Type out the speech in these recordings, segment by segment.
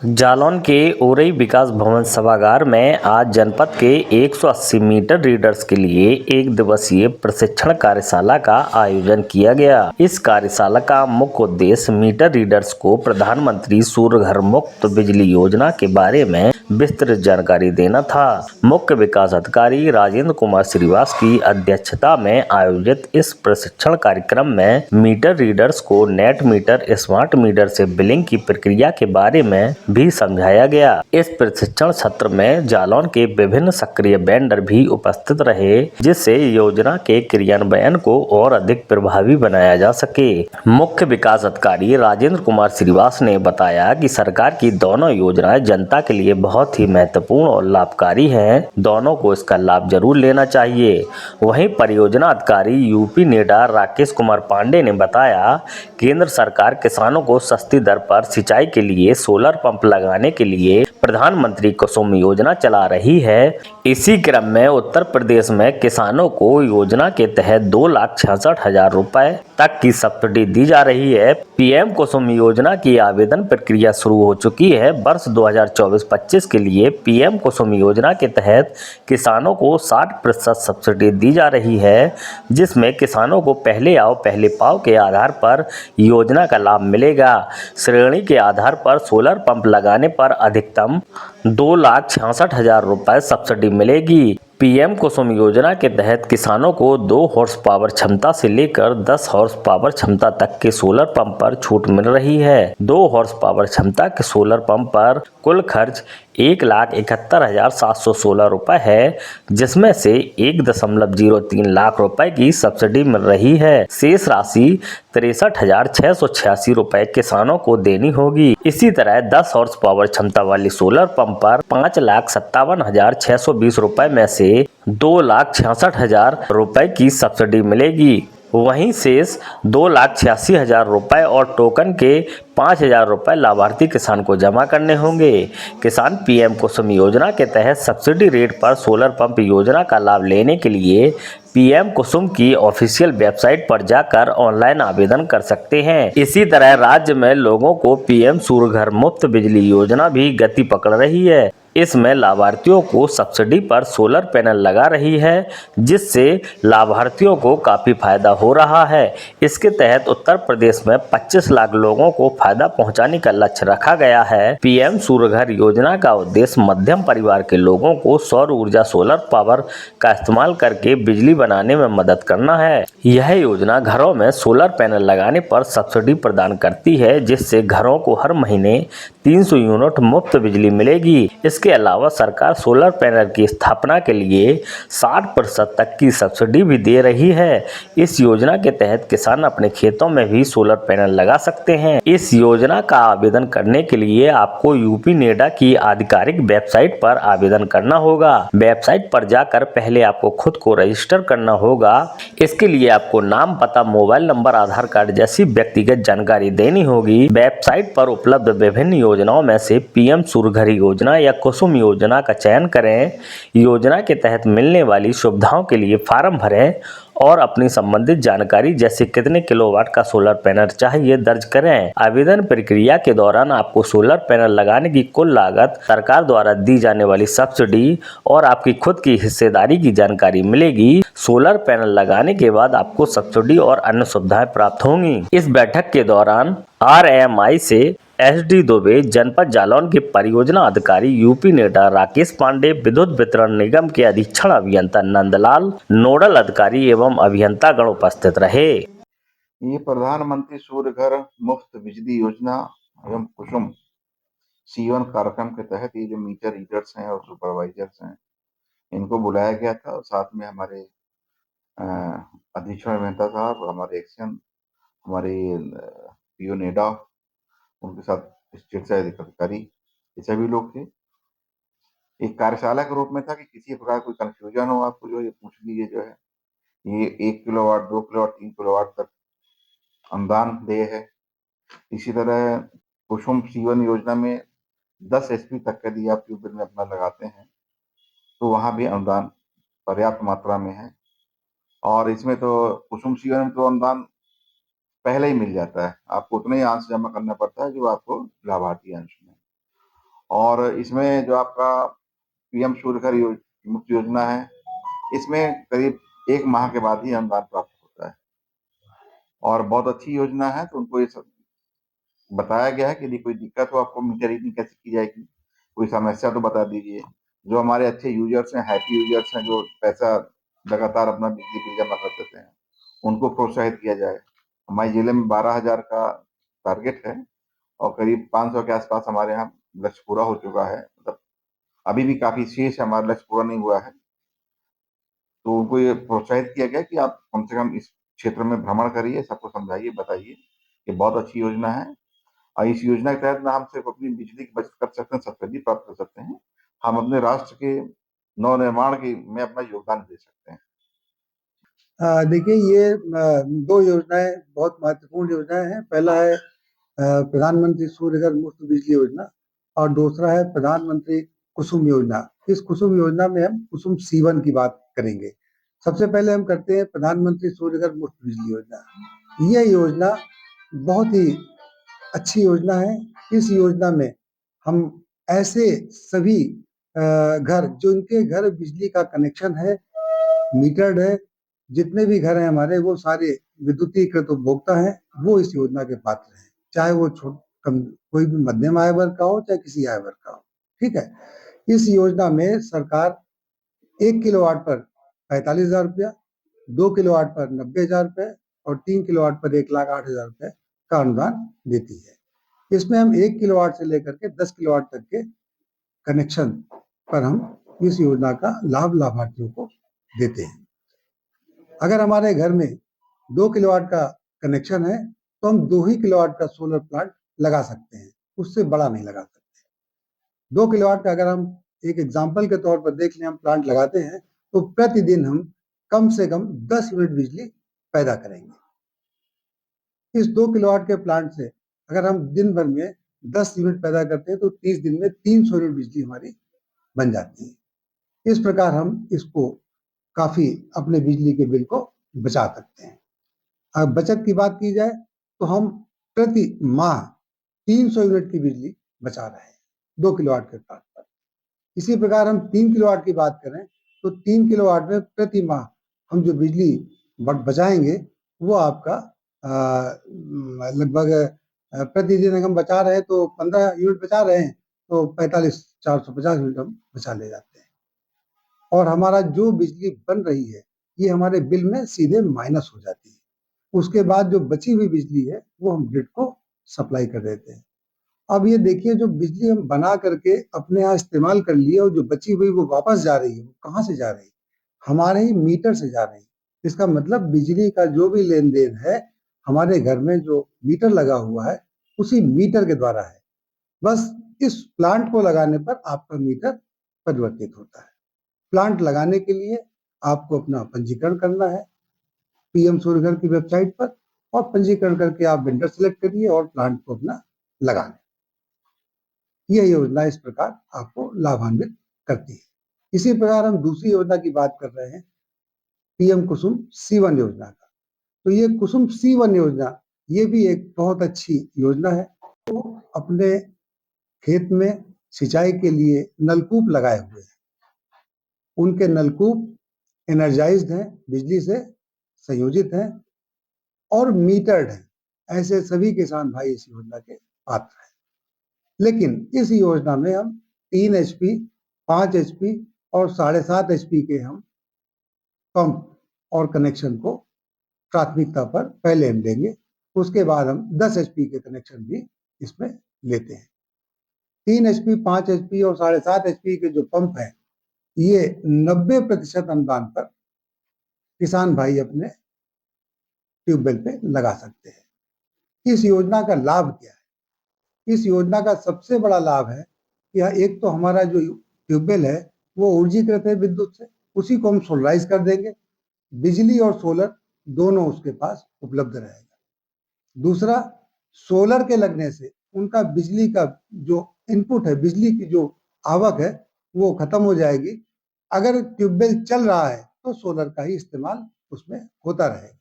जालौन के ओरई विकास भवन सभागार में आज जनपद के 180 मीटर रीडर्स के लिए एक दिवसीय प्रशिक्षण कार्यशाला का आयोजन किया गया। इस कार्यशाला का मुख्य उद्देश्य मीटर रीडर्स को प्रधानमंत्री सूर्य घर मुफ्त बिजली योजना के बारे में विस्तृत जानकारी देना था। मुख्य विकास अधिकारी राजेंद्र कुमार श्रीवास की अध्यक्षता में आयोजित इस प्रशिक्षण कार्यक्रम में मीटर रीडर्स को नेट मीटर, स्मार्ट मीटर से बिलिंग की प्रक्रिया के बारे में भी समझाया गया। इस प्रशिक्षण सत्र में जालौन के विभिन्न सक्रिय वेंडर भी उपस्थित रहे, जिससे योजना के क्रियान्वयन को और अधिक प्रभावी बनाया जा सके। मुख्य विकास अधिकारी राजेंद्र कुमार श्रीवास ने बताया कि सरकार की दोनों योजनाएं जनता के लिए बहुत ही महत्वपूर्ण और लाभकारी हैं। दोनों को इसका लाभ जरूर लेना चाहिए। वहीं परियोजना अधिकारी यूपी नेडा राकेश कुमार पांडे ने बताया, केंद्र सरकार किसानों को सस्ती दर पर सिंचाई के लिए सोलर पंप लगाने के लिए प्रधानमंत्री कुसुम योजना चला रही है। इसी क्रम में उत्तर प्रदेश में किसानों को योजना के तहत 2,66,000 रुपए तक की सब्सिडी दी जा रही है। पीएम कुसुम योजना की आवेदन प्रक्रिया शुरू हो चुकी है। वर्ष 2024-25 के लिए पीएम कुसुम योजना के तहत किसानों को 60% सब्सिडी दी जा रही है, जिसमें किसानों को पहले आओ पहले पाओ के आधार पर योजना का लाभ मिलेगा। श्रेणी के आधार पर सोलर पंप लगाने पर अधिकतम 2,66,000 रुपए सब्सिडी मिलेगी। पीएम कुसुम योजना के तहत किसानों को 2 हॉर्स पावर क्षमता से लेकर 10 हॉर्स पावर क्षमता तक के सोलर पंप पर छूट मिल रही है। 2 हॉर्स पावर क्षमता के सोलर पंप पर कुल खर्च 1,71,716 रुपए है, जिसमें से 1.03 लाख रुपए की सब्सिडी मिल रही है। शेष राशि 63,686 रुपए किसानों को देनी होगी। इसी तरह 10 हॉर्स पावर क्षमता वाली सोलर पंप पर 5,57,620 रुपए में से 2,66,000 रुपए की सब्सिडी मिलेगी। वहीं शेष 2,86,000 रुपए और टोकन के 5,000 रुपए लाभार्थी किसान को जमा करने होंगे। किसान पीएम कुसुम योजना के तहत सब्सिडी रेट पर सोलर पंप योजना का लाभ लेने के लिए पीएम कुसुम की ऑफिशियल वेबसाइट पर जाकर ऑनलाइन आवेदन कर सकते हैं। इसी तरह राज्य में लोगों को पीएम सूर्य घर मुफ्त बिजली योजना भी गति पकड़ रही है। इसमें लाभार्थियों को सब्सिडी पर सोलर पैनल लगा रही है, जिससे लाभार्थियों को काफी फायदा हो रहा है। इसके तहत उत्तर प्रदेश में 25 लाख लोगों को फायदा पहुंचाने का लक्ष्य रखा गया है। पीएम सूर्य घर योजना का उद्देश्य मध्यम परिवार के लोगों को सौर ऊर्जा सोलर पावर का इस्तेमाल करके बिजली बनाने में मदद करना है। यह योजना घरों में सोलर पैनल लगाने पर सब्सिडी प्रदान करती है, जिससे घरों को हर महीने 300 यूनिट मुफ्त बिजली मिलेगी। इसके अलावा सरकार सोलर पैनल की स्थापना के लिए 60% तक की सब्सिडी भी दे रही है। इस योजना के तहत किसान अपने खेतों में भी सोलर पैनल लगा सकते हैं। इस योजना का आवेदन करने के लिए आपको यूपी नेडा की आधिकारिक वेबसाइट पर आवेदन करना होगा। वेबसाइट पर जाकर पहले आपको खुद को रजिस्टर करना होगा। इसके लिए आपको नाम, पता, मोबाइल नंबर, आधार कार्ड जैसी व्यक्तिगत जानकारी देनी होगी। वेबसाइट पर उपलब्ध विभिन्न योजनाओं में से पीएम सूर्य घर योजना या कुसुम योजना का चयन करें। योजना के तहत मिलने वाली सुविधाओं के लिए फॉर्म भरें और अपनी संबंधित जानकारी जैसे कितने किलोवाट का सोलर पैनल चाहिए दर्ज करें। आवेदन प्रक्रिया के दौरान आपको सोलर पैनल लगाने की कुल लागत, सरकार द्वारा दी जाने वाली सब्सिडी और आपकी खुद की हिस्सेदारी की जानकारी मिलेगी। सोलर पैनल लगाने के बाद आपको सब्सिडी और अन्य सुविधाएं प्राप्त होंगी। इस बैठक के दौरान आरएमआई से एसडी दुबे, जनपद जालौन के परियोजना अधिकारी यूपी नेडा राकेश पांडे, विद्युत वितरण निगम के अधीक्षण अभियंता नंदलाल, नोडल अधिकारी एवं अभियंतागण उपस्थित रहे। ये प्रधानमंत्री सूर्य घर मुफ्त बिजली योजना एवं कुसुम C1 कार्यक्रम के तहत ये जो मीटर रीडर्स हैं और सुपरवाइजर्स हैं, इनको बुलाया गया था और साथ में हमारे अधीक्षण अभियंता साहब, हमारे एक्शन, हमारे पीओ नेडा, उनके साथ स्टेट से अधिकारी, ये सभी लोग थे। एक कार्यशाला के रूप में था कि किसी प्रकार कोई कंफ्यूजन हो आपको जो ये पूछ लीजिए, जो है ये 1 किलोवाट, 2 किलोवाट, 3 किलोवाट तक अनुदान देय है। इसी तरह कुसुम C1 योजना में 10 एचपी तक का यदि आप ट्यूबवेल में अपना लगाते हैं तो वहाँ भी अनुदान पर्याप्त मात्रा में है। और इसमें तो कुसुम C1 में तो अनुदान पहले ही मिल जाता है, आपको उतना ही अंश जमा करना पड़ता है जो आपको लाभार्थी अंश में। और इसमें जो आपका पीएम सूर्य घर मुफ्त योजना है, इसमें करीब 1 माह के बाद ही अनुदान प्राप्त होता है और बहुत अच्छी योजना है। तो उनको ये सब बताया गया है कि यदि कोई दिक्कत हो आपको मीटर रीडिंग कैसे की जाएगी, कोई समस्या तो बता दीजिए। जो हमारे अच्छे यूजर्स हैं, हैप्पी यूजर्स हैं, जो पैसा लगातार अपना बिजली बिल जमा कर देते हैं, उनको प्रोत्साहित किया जाए। हमारे जिले में 12,000 का टारगेट है और करीब 500 के आसपास हमारे यहाँ लक्ष्य पूरा हो चुका है। मतलब अभी भी काफी शेष है, हमारा लक्ष्य पूरा नहीं हुआ है। तो उनको ये प्रोत्साहित किया गया कि आप कम से कम इस क्षेत्र में भ्रमण करिए, सबको समझाइए, बताइए कि बहुत अच्छी योजना है और इस योजना के तहत ना हम सिर्फ अपनी बिजली की बचत कर सकते हैं, सब्सिडी प्राप्त कर सकते हैं, हम अपने राष्ट्र के नवनिर्माण की में अपना योगदान दे सकते हैं। देखिए, ये दो योजनाएं बहुत महत्वपूर्ण योजनाएं हैं। पहला है प्रधानमंत्री सूर्य घर मुफ्त बिजली योजना और दूसरा है प्रधानमंत्री कुसुम योजना। इस कुसुम योजना में हम कुसुम C1 की बात करेंगे। सबसे पहले हम करते हैं प्रधानमंत्री सूर्य घर मुफ्त बिजली योजना। यह योजना बहुत ही अच्छी योजना है। इस योजना में हम ऐसे सभी घर जिनके घर बिजली का कनेक्शन है, मीटर्ड है, जितने भी घर हैं हमारे, वो सारे विद्युतीकृत उपभोक्ता हैं, वो इस योजना के पात्र हैं, चाहे वो कोई भी मध्यम आय वर्ग का हो, चाहे किसी आय वर्ग का हो। ठीक है। इस योजना में सरकार 1 किलोवाट पर 45,000 रुपया, 2 किलोवाट पर 90,000 रुपए और 3 किलोवाट पर 1,08,000 रुपए का अनुदान देती है। इसमें हम 1 किलोवाट से लेकर के 10 किलोवाट तक के कनेक्शन पर हम इस योजना का लाभ लाभार्थियों को देते हैं। अगर हमारे घर में 2 किलोवाट का कनेक्शन है तो हम 2 ही किलोवाट का सोलर प्लांट लगा सकते हैं, उससे बड़ा नहीं लगा सकते। 2 किलोवाट का अगर हम एक एग्जाम्पल के तौर पर देख लें, हम प्लांट लगाते हैं तो प्रतिदिन हम कम से कम 10 यूनिट बिजली पैदा करेंगे। इस 2 किलोवाट के प्लांट से अगर हम दिन भर में 10 यूनिट पैदा करते हैं तो 30 दिन में 300 यूनिट बिजली हमारी बन जाती है। इस प्रकार हम इसको काफी अपने बिजली के बिल को बचा सकते हैं। अगर बचत की बात की जाए तो हम प्रति माह 300 यूनिट की बिजली बचा रहे हैं 2 किलोवाट के प्लांट पर। इसी प्रकार हम 3 किलोवाट की बात करें तो 3 किलोवाट में प्रति माह हम जो बिजली बचाएंगे वो आपका लगभग प्रतिदिन अगर हम बचा रहे हैं तो 15 यूनिट बचा रहे हैं तो 450 यूनिट हम बचा ले जाते हैं और हमारा जो बिजली बन रही है ये हमारे बिल में सीधे माइनस हो जाती है। उसके बाद जो बची हुई बिजली है वो हम ग्रिड को सप्लाई कर देते हैं। अब ये देखिए, जो बिजली हम बना करके अपने यहाँ इस्तेमाल कर लिए और जो बची हुई वो वापस जा रही है, वो कहाँ से जा रही है? हमारे ही मीटर से जा रही है। इसका मतलब बिजली का जो भी लेन देन है हमारे घर में जो मीटर लगा हुआ है उसी मीटर के द्वारा है। बस इस प्लांट को लगाने पर आपका मीटर परिवर्तित होता है। प्लांट लगाने के लिए आपको अपना पंजीकरण करना है पीएम सूर्य घर की वेबसाइट पर और पंजीकरण करके आप वेंडर सिलेक्ट करिए और प्लांट को अपना लगा लें। यह योजना इस प्रकार आपको लाभान्वित करती है। इसी प्रकार हम दूसरी योजना की बात कर रहे हैं, पीएम कुसुम C1 योजना का। तो ये कुसुम C1 योजना ये भी एक बहुत अच्छी योजना है। तो अपने खेत में सिंचाई के लिए नलकूप लगाए हुए हैं, उनके नलकूप एनर्जाइज्ड हैं, बिजली से संयोजित हैं और मीटर्ड हैं। ऐसे सभी किसान भाई इस योजना के पात्र हैं। लेकिन इस योजना में हम 3 HP, 5 HP और 7.5 HP के हम पंप और कनेक्शन को प्राथमिकता पर पहले हम देंगे। उसके बाद हम 10 HP के कनेक्शन भी इसमें लेते हैं। 3 HP, 5 HP और 7.5 HP के जो पंप हैं ये 90% अनुदान पर किसान भाई अपने ट्यूबवेल पे लगा सकते हैं। इस योजना का लाभ क्या है? इस योजना का सबसे बड़ा लाभ है कि एक तो हमारा जो ट्यूबवेल है वो ऊर्जीकृत है विद्युत से, उसी को हम सोलराइज कर देंगे, बिजली और सोलर दोनों उसके पास उपलब्ध रहेगा। दूसरा, सोलर के लगने से उनका बिजली का जो इनपुट है, बिजली की जो आवक है वो खत्म हो जाएगी। अगर ट्यूबवेल चल रहा है तो सोलर का ही इस्तेमाल उसमें होता रहेगा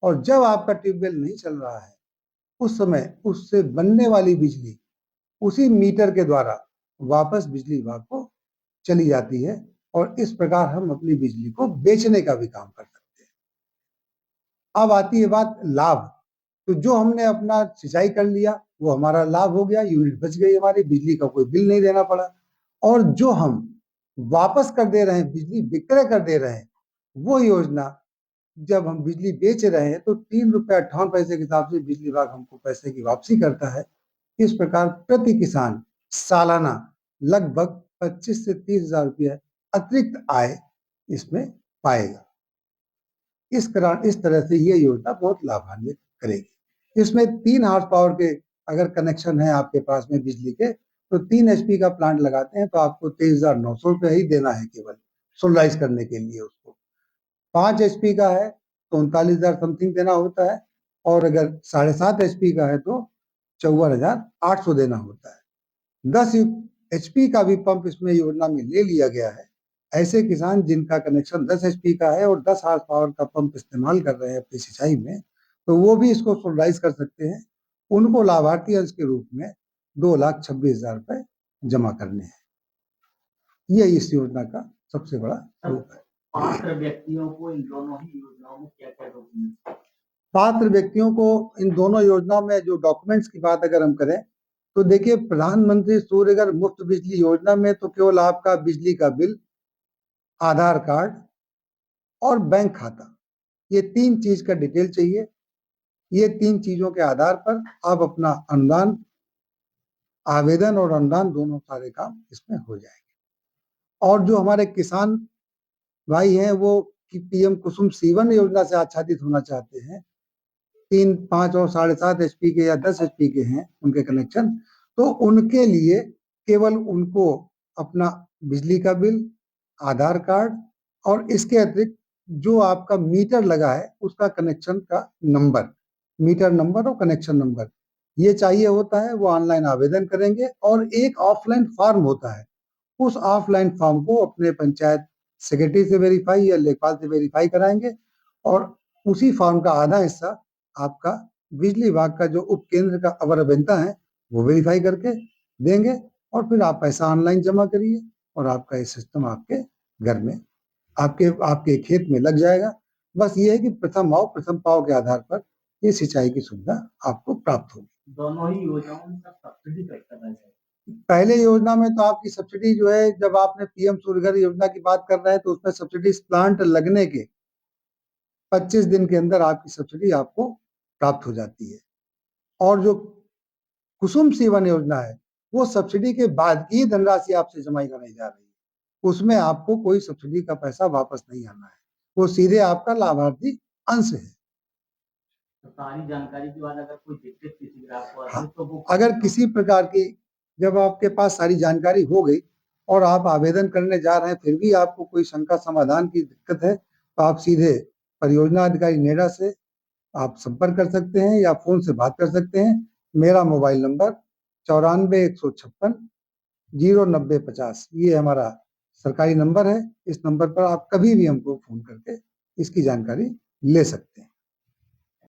और जब आपका ट्यूबवेल नहीं चल रहा है उस समय उससे बनने वाली बिजली उसी मीटर के द्वारा वापस बिजली विभाग को चली जाती है और इस प्रकार हम अपनी बिजली को बेचने का भी काम कर सकते हैं। अब आती है बात लाभ। तो जो हमने अपना सिंचाई कर लिया वो हमारा लाभ हो गया, यूनिट बच गई हमारी, बिजली का कोई बिल नहीं देना पड़ा। और जो हम वापस कर दे रहे हैं, बिजली विक्रय कर दे रहे हैं, वो योजना जब हम बिजली बेच रहे हैं तो 3 रुपये 58 पैसे के हिसाब से बिजली विभाग हमको पैसे की वापसी करता है। इस प्रकार प्रति किसान सालाना लगभग 25 से 30 हजार रुपये अतिरिक्त आय इसमें पाएगा। इस तरह से ये योजना बहुत लाभान्वित करेगी। इसमें 3 हॉर्स पावर के अगर कनेक्शन है आपके पास में बिजली के, तो 3 HP का प्लांट लगाते हैं तो आपको 23,900 रुपये ही देना है केवल सोलराइज करने के लिए उसको। 5 HP का है तो 39,000 समथिंग देना होता है, और अगर 7.5 HP का है तो 54,800 देना होता है। 10 HP का भी पंप इसमें योजना में ले लिया गया है। ऐसे किसान जिनका कनेक्शन 10 HP का है और 10 हॉर्स पावर का पंप इस्तेमाल कर रहे हैं अपनी सिंचाई में, तो वो भी इसको सोलराइज कर सकते हैं। उनको लाभार्थी अंश के रूप में 2,26,000 रुपए जमा करने हैं। ये इस योजना का सबसे बड़ा रूप है। पात्र व्यक्तियों को इन दोनों ही योजनाओं में क्या-क्या डॉक्यूमेंट? पात्र व्यक्तियों को इन दोनों योजनाओं में जो डॉक्यूमेंट्स की बात अगर हम करें तो देखिए, प्रधानमंत्री सूर्यघर मुफ्त बिजली योजना में तो केवल आपका बिजली का बिल, आधार कार्ड और बैंक खाता, ये 3 चीज का डिटेल चाहिए। ये 3 चीजों के आधार पर आप अपना अनुदान आवेदन और अनुदान दोनों सारे काम इसमें हो जाएंगे। और जो हमारे किसान भाई हैं वो पीएम कुसुम सीवन योजना से आच्छादित होना चाहते हैं, 3, 5 और 7.5 HP के या 10 HP के हैं उनके कनेक्शन, तो उनके लिए केवल उनको अपना बिजली का बिल, आधार कार्ड और इसके अतिरिक्त जो आपका मीटर लगा है उसका कनेक्शन का नंबर, मीटर नंबर और कनेक्शन नंबर, ये चाहिए होता है। वो ऑनलाइन आवेदन करेंगे और एक ऑफलाइन फॉर्म होता है, उस ऑफलाइन फॉर्म को अपने पंचायत सेक्रेटरी से वेरीफाई या लेखपाल से वेरीफाई कराएंगे और उसी फॉर्म का आधा हिस्सा आपका बिजली विभाग का जो उप केंद्र का अवर अभियंता है वो वेरीफाई करके देंगे, और फिर आप पैसा ऑनलाइन जमा करिए और आपका ये सिस्टम आपके घर में, आपके खेत में लग जाएगा। बस ये है कि प्रथम आओ प्रथम पाओ के आधार पर ये सिंचाई की सुविधा आपको प्राप्त होगी। दोनों ही योजनाओं में सब्सिडी कैसे करना चाहिए? पहले योजना में तो आपकी सब्सिडी जो है, जब आपने पीएम सूर्यघर योजना की बात कर रहे हैं तो उसमें सब्सिडी प्लांट लगने के 25 दिन के अंदर आपकी सब्सिडी आपको प्राप्त हो जाती है। और जो कुसुम सीवन योजना है वो सब्सिडी के बाद की धनराशि आपसे जमा कराई जा रही है, उसमें आपको कोई सब्सिडी का पैसा वापस नहीं आना है, वो सीधे आपका लाभार्थी अंश है। तो सारी जानकारी के बाद अगर कोई दिक्कत किसी ग्राहक को आती है हाँ, तो वो अगर किसी प्रकार की, जब आपके पास सारी जानकारी हो गई और आप आवेदन करने जा रहे हैं फिर भी आपको कोई शंका समाधान की दिक्कत है तो आप सीधे परियोजना अधिकारी नेडा से आप संपर्क कर सकते हैं या फोन से बात कर सकते हैं। मेरा मोबाइल नंबर 94-156-090-50, ये हमारा सरकारी नंबर है। इस नंबर पर आप कभी भी हमको फोन करके इसकी जानकारी ले सकते हैं।